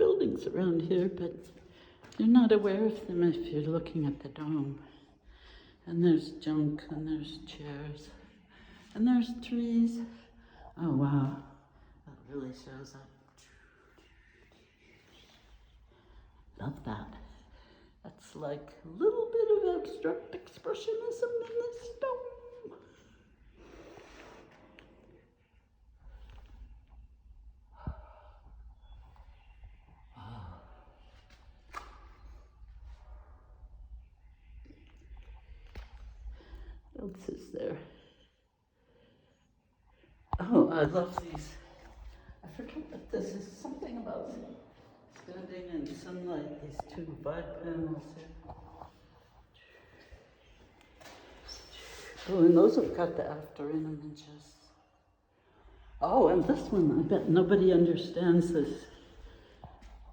buildings around here, but you're not aware of them if you're looking at the dome. And there's junk, and there's chairs, and there's trees. Oh wow, that really shows up. Love that. That's like a little bit of abstract expressionism in this dome. What else is there? Oh, I love these. I forget what this is. Something about standing in sunlight. These two vibe panels here. Oh, and those have got the after images. Oh, and this one, I bet nobody understands this.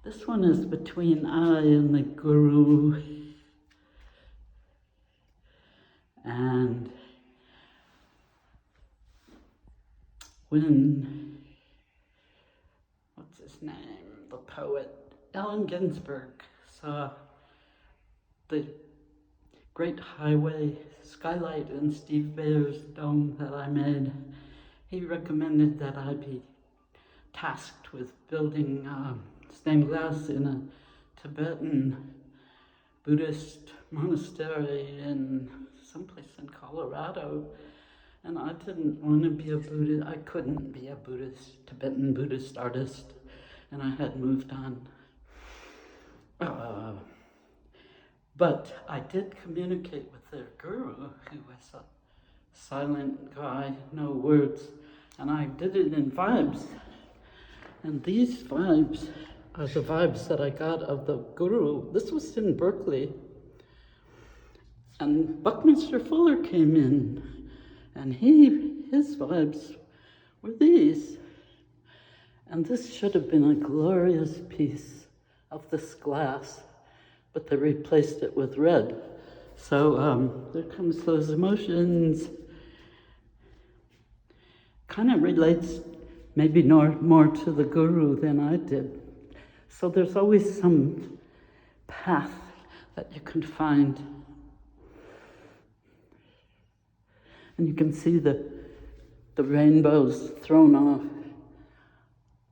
This one is between I and the Guru. And when, what's his name, the poet, Allen Ginsberg saw the great highway skylight in Steve Bayer's dome that I made, he recommended that I be tasked with building stained glass in a Tibetan Buddhist monastery in someplace in Colorado. And I didn't want to be a Buddhist. I couldn't be a Tibetan Buddhist artist. And I had moved on. But I did communicate with their guru, who was a silent guy, no words. And I did it in vibes. And these vibes are the vibes that I got of the guru. This was in Berkeley. And Buckminster Fuller came in. And his vibes were these. And this should have been a glorious piece of this glass, but they replaced it with red. So there comes those emotions. Kind of relates maybe more to the guru than I did. So there's always some path that you can find. And you can see the rainbows thrown off.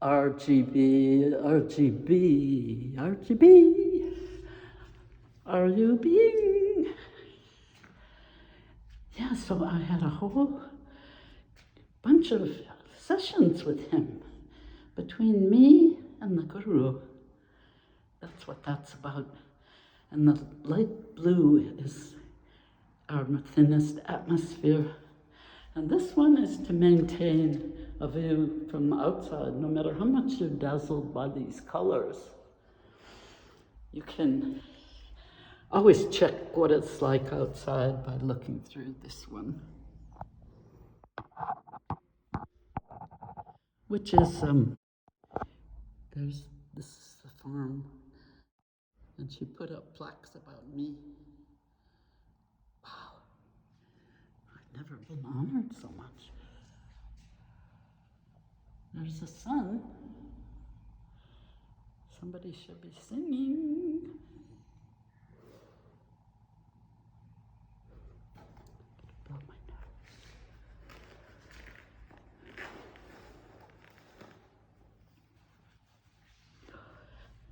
RGB, RGB, RGB. Are you being? Yeah, so I had a whole bunch of sessions with him between me and the guru. That's what that's about. And the light blue is our thinnest atmosphere. And this one is to maintain a view from outside. No matter how much you're dazzled by these colors, you can always check what it's like outside by looking through this one. Which is, this is the farm. And she put up plaques about me. Wow, I've never been honored so much. There's the sun. Somebody should be singing. Blow my nose.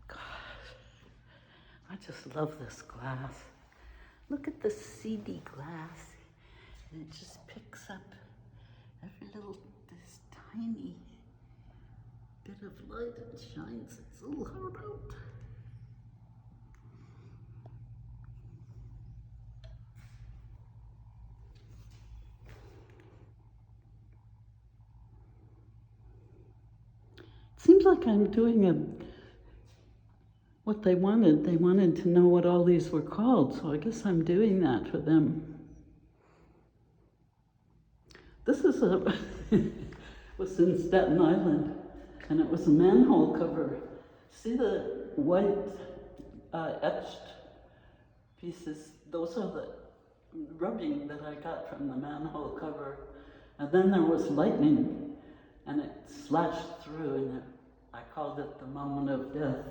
Gosh, I just love this glass. Look at the seedy glass. And it just picks up every little, this tiny bit of light and shines its little heart out. It seems like I'm doing what they wanted. They wanted to know what all these were called, so I guess I'm doing that for them. This is was in Staten Island. And it was a manhole cover. See the white etched pieces? Those are the rubbing that I got from the manhole cover. And then there was lightning, and it slashed through, and I called it the moment of death.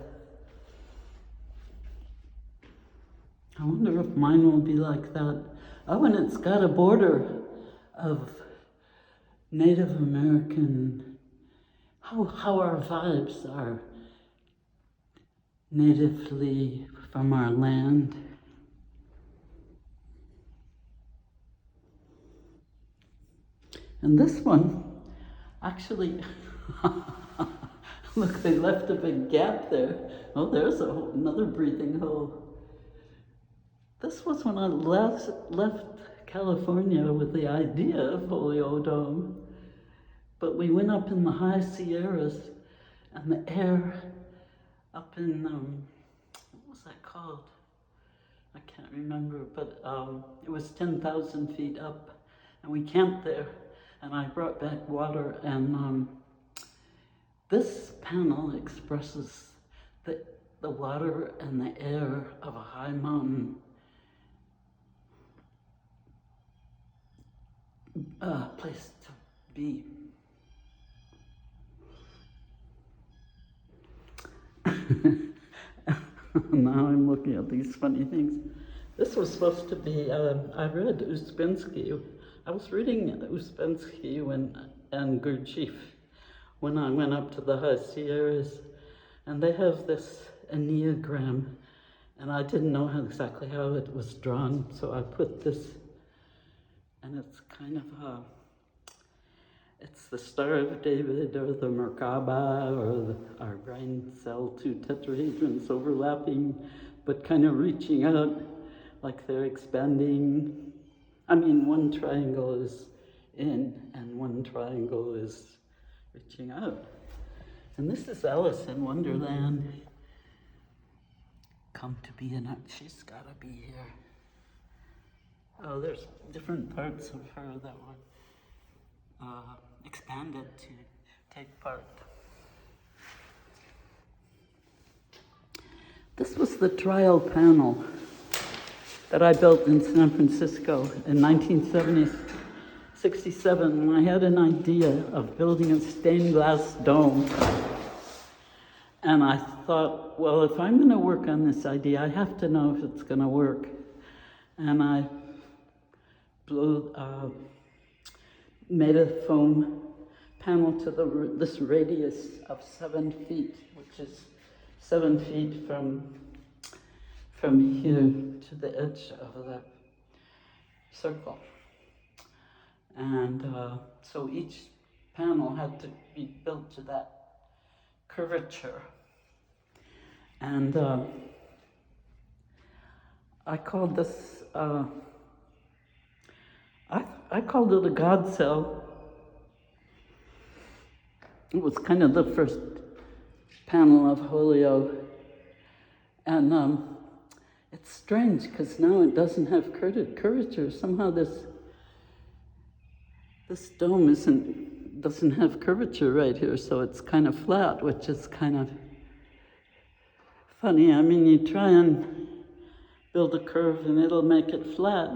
I wonder if mine will be like that. Oh, and it's got a border of Native American, how our vibes are natively from our land. And this one, actually, look, they left a big gap there. Oh, there's another breathing hole. This was when I left California with the idea of WholeoOdome. But we went up in the high Sierras, and the air up in, what was that called? I can't remember, but it was 10,000 feet up, and we camped there, and I brought back water, and this panel expresses the water and the air of a high mountain place to be. Now I'm looking at these funny things. This was supposed to be, I read Uspensky. I was reading Uspensky and Gurdjieff when I went up to the high Sierras, and they have this Enneagram, and I didn't know exactly how it was drawn, so I put this, and it's kind of it's the Star of David, or the Merkaba, or our brain cell, two tetrahedrons overlapping, but kind of reaching out, like they're expanding. I mean, one triangle is in, and one triangle is reaching out. And this is Alice in Wonderland. Come to be in it, she's gotta be here. Oh, there's different parts of her that were expanded to take part. This was the trial panel that I built in San Francisco in 1967 when I had an idea of building a stained glass dome. And I thought, well, if I'm going to work on this idea, I have to know if it's going to work. And I made a foam panel to this radius of 7 feet, which is 7 feet from here to the edge of the circle. And so each panel had to be built to that curvature. And I called this, I called it a God cell. It was kind of the first panel of Wholeo. And it's strange because now it doesn't have curvature. Somehow this dome doesn't have curvature right here, so it's kind of flat, which is kind of funny. I mean, you try and build a curve and it'll make it flat.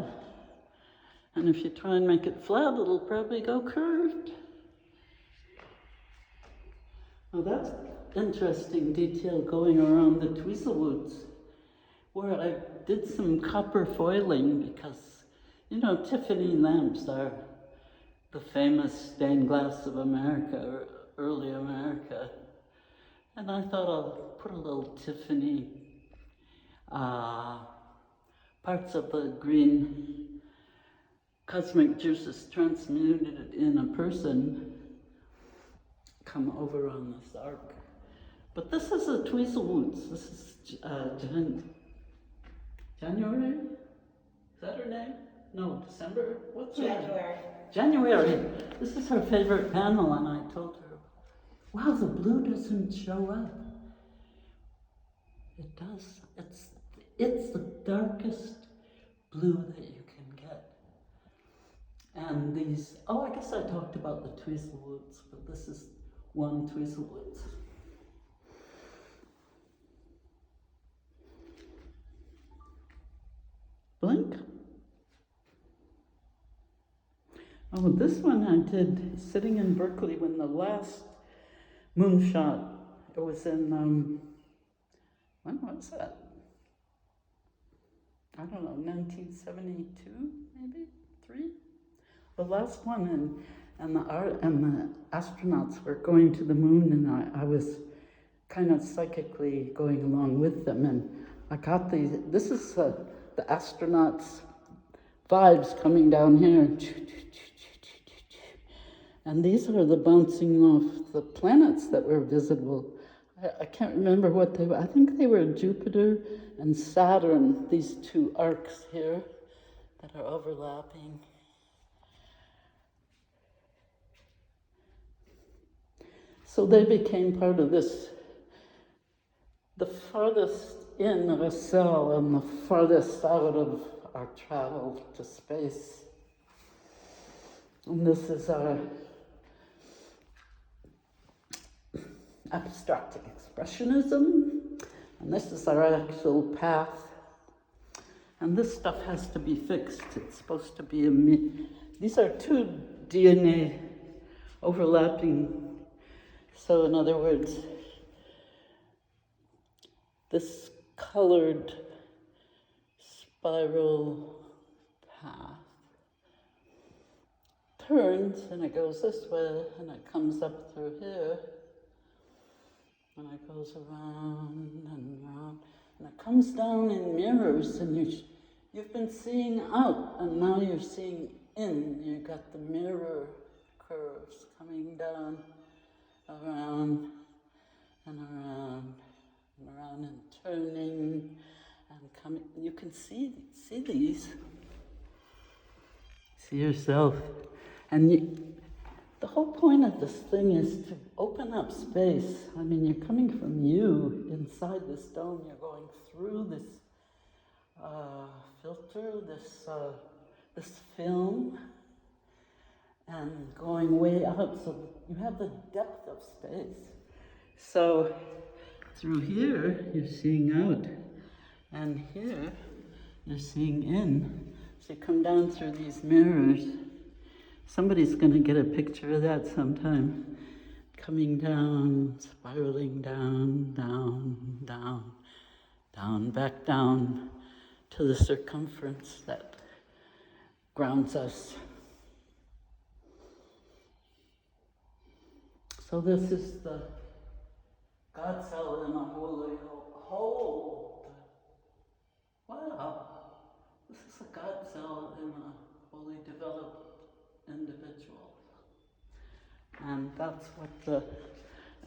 And if you try and make it flat, it'll probably go curved. Well, that's interesting detail going around the Tweezlewoods, where I did some copper foiling because, you know, Tiffany lamps are the famous stained glass of America, or early America. And I thought I'll put a little Tiffany, parts of the green cosmic juices transmuted in a person come over on this arc. But this is a Tweezlewoods. This is January? Is that her name? No, December? What's her name? January. This is her favorite panel, and I told her, wow, the blue doesn't show up. It does. It's the darkest blue that you can get. And these, I guess I talked about the Tweezlewoods, but this is one Tweezlewoods. Blink. Oh, this one I did sitting in Berkeley when the last moonshot It was in, when was that? I don't know, 1972, maybe? 3? The last one, and the astronauts were going to the moon, and I was kind of psychically going along with them, and I got this is the astronauts' vibes coming down here. And these are the bouncing off the planets that were visible. I can't remember what they were. I think they were Jupiter and Saturn, these two arcs here that are overlapping. So they became part of this, the farthest in of a cell and the farthest out of our travel to space. And this is our abstract expressionism, and this is our actual path. And this stuff has to be fixed. It's supposed to be these are two DNA overlapping. So in other words, this colored spiral path turns and it goes this way and it comes up through here and it goes around and around and it comes down in mirrors, and you've been seeing out and now you're seeing in. You've got the mirror curves coming down around and around and around and turning and coming. You can see these. See yourself. And the whole point of this thing is to open up space. I mean, you're coming from you inside this dome. You're going through this filter, this film, and going way out. So you have the depth of space. So through here, you're seeing out. And here, you're seeing in. So you come down through these mirrors. Somebody's going to get a picture of that sometime. Coming down, spiraling down, down, down, down, back down to the circumference that grounds us. So this is the God cell in a whole. Wow. This is a God cell in a wholly developed individual. And that's what the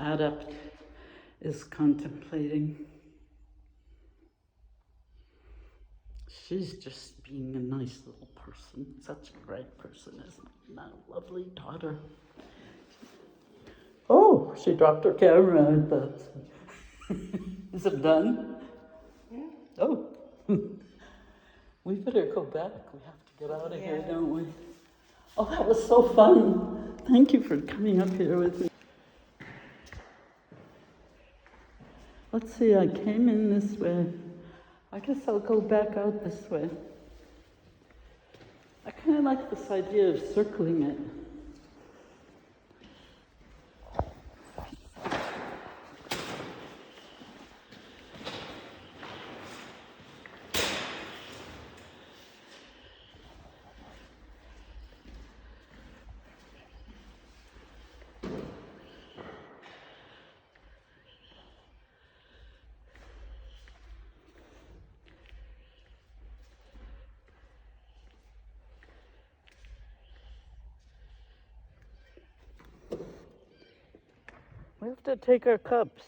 adept is contemplating. She's just being a nice little person. Such a great person, isn't that a lovely daughter? Oh, she dropped her camera. I thought, is it done? Yeah. Oh. We better go back. We have to get out of here, don't we? Oh, that was so fun. Thank you for coming up here with me. Let's see, I came in this way. I guess I'll go back out this way. I kind of like this idea of circling it. We have to take our cups.